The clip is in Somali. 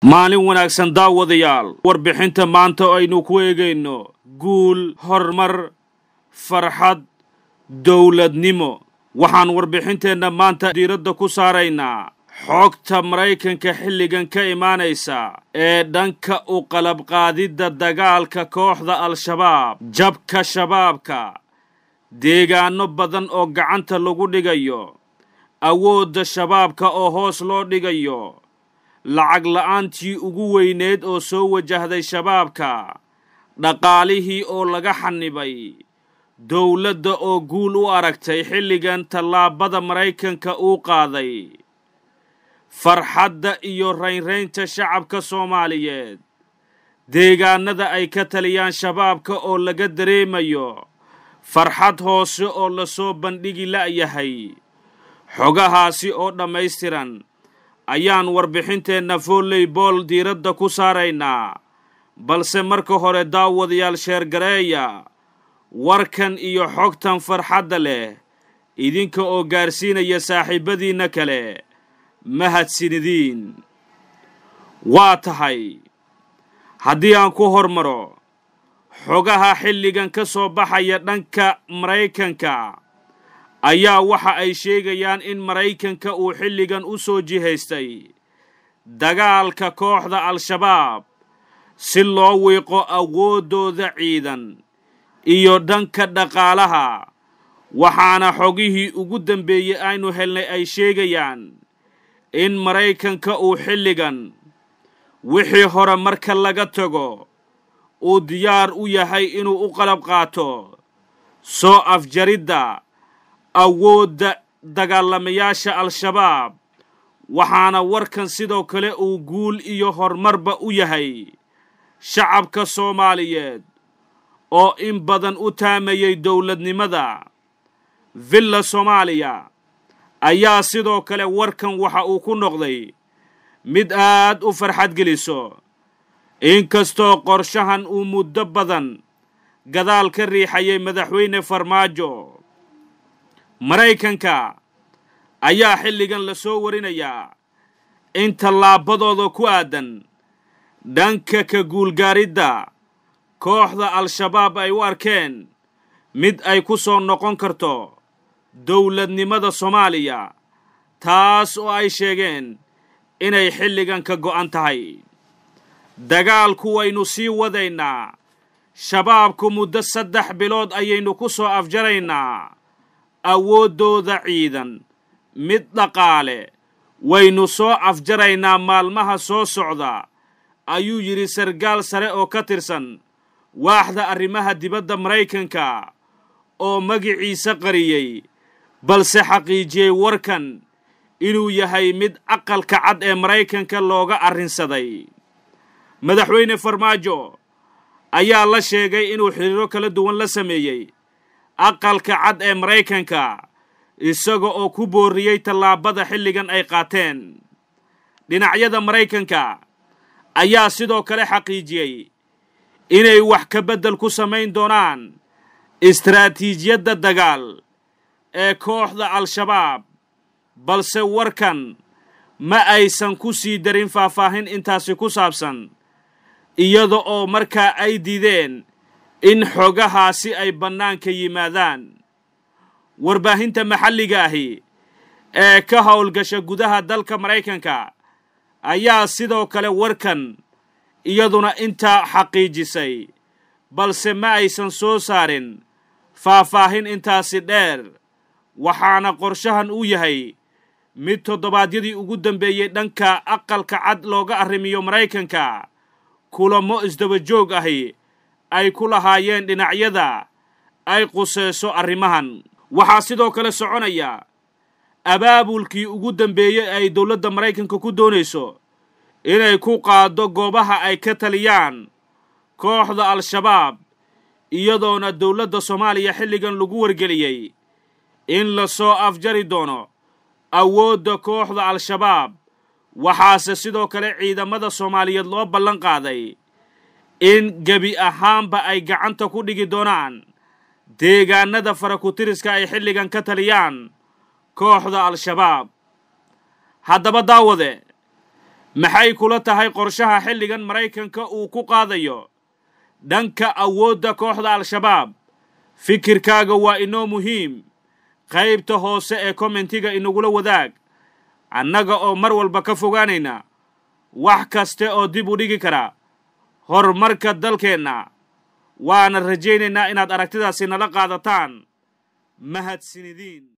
maalin wanaagsan daawadayaal warbixinta maanta aynu ku eegayno guul hormar farxad dawladnimo waxaan warbixinteena maanta diiradda ku saaraynaa xogta Mareykanka xilligan ka imaanaysa ee dhanka u qalab qaadida dagaalka kooxda al-shabaab jabka shabaabka deegaano badan oo gacanta lagu dhigayo awoodda shabaabka oo hoos loo dhigayo lacag la'aantii ugu weyneed oo soo wajahday shabaabka dhaqaalihii oo laga xanibay dawladda oo guul u aragtay xilligan tallaabada Mareykanka uu qaaday farxadda iyo raynraynta shacabka Soomaaliyeed deegaanada ay ka taliyaan shabaabka oo laga dareemayo farxad hoose oo la soo bandhigi la'yahay xogahaasi oo dhammaystiran ayaan warbixinteena volleyball diiradda ku saaraynaa balse marka hore daawadayaal sheergareeya warkan iyo xogtan farxadda leh idinka oo gaarsiinaya saaxiibadiina kale mahadsanidin waa tahay haddii aan ku hormaro xogaha xilligan ka soo baxaya dhanka Mareykanka ayaa waxa ay sheegayaan in Mareykanka uu xilligan u soo jihaystay dagaalka kooxda al-shabaab si loo wiiqo awoodooda ciidan iyo dhanka dhaqaalaha waxaana xogihii ugu dambeeyay aynu helnay ay sheegayaan in Mareykanka uu xilligan wixii hore marka laga tago uu diyaar u yahay inuu u qalab qaato soo afjaridda awoodda dagaalamayaasha al-shabaab waxaana warkan sidoo kale uu guul iyo horumarba u yahay shacabka Soomaaliyeed oo in badan u taamayay dawladnimada villa Soomaaliya ayaa sidoo kale warkan waxa uu ku noqday mid aad u farxad geliso inkastoo qorshahan uu muddo badan gadaal ka riixayay madaxweyne Farmaajo Mareykanka ayaa xilligan la soo warinayaa in tallaabadooda ku aadan dhanka ka guulgaaridda kooxda al-shabaab ay u arkeen mid ay ku soo noqon karto dawladnimada Soomaaliya taas oo ay sheegeen inay xilligan ka go'an tahay dagaalku waynu sii wadaynaa shabaabku muddo 3 bilood ayaynu ku soo afjaraynaa awoodooda ciidan mid dhaqaale waynu soo afjaraynaa maalmaha soo socda ayuu yiri sargaal sare oo ka tirsan waaxda arrimaha dibadda Mareykanka oo magaciisa qariyay balse xaqiijiyay warkan inuu yahay mid aqalka cad ee Mareykanka looga arrinsaday madaxweyne Farmaajo ayaa la sheegay inuu xiriiro kala duwan la sameeyay aqalka cad ee Mareykanka isaga oo ku booriyay tallaabada xilligan ay qaateen dhinacyada Mareykanka ayaa sidoo kale xaqiijiyay inay wax ka bedel ku samayn doonaan istiraatiijiyadda dagaal ee kooxda al-shabaab balse warkan ma aysan ku sii darin faahfaahin intaasi ku saabsan iyada oo markaa ay diideen in xogahaasi ay bannaanka yimaadaan warbaahinta maxalliga ahi ee ka howlgasha gudaha dalka Mareykanka ayaa sidoo kale warkan iyaduna inta xaqiijisay balse ma aysan soo saarin faahfaahin intaasi dheer waxaana qorshahan uu yahay mid toddobaadyadii ugu dambeeyay dhanka aqalka cad looga arrimiyo Mareykanka kulamo isdaba joog ahi ay ku lahaayeen dhinacyada ay quseyso arrimahan waxaa sidoo kale soconaya abaabulkii ugu dambeeyay ay dawladda Mareykanka ku doonayso inay ku qaado goobaha ay ka taliyaan kooxda al-shabaab iyadoona dawladda Soomaaliya xilligan lagu wargeliyay in la soo afjari doono awoodda kooxda al-shabaab waxaase sidoo kale ciidamada Soomaaliyeed loo ballan qaaday in gabi ahaanba ay gacanta ku dhigi doonaan deegaanada farakutiriska ay xilligan ka taliyaan kooxda al-shabaab haddaba daawade maxay kula tahay qorshaha xilligan Maraykanka uu ku qaadayo dhanka awoodda kooxda al-shabaab? fikirkaaga waa inoo muhiim. qaybta hoose ee commentiga inagula wadaag, annaga oo mar walba ka fogaanayna wax kaste oo dib u dhigi kara horumarka dalkeenna. waana rajaynaynaa inaad aragtidaasi nala qaadataan. mahadsanidin.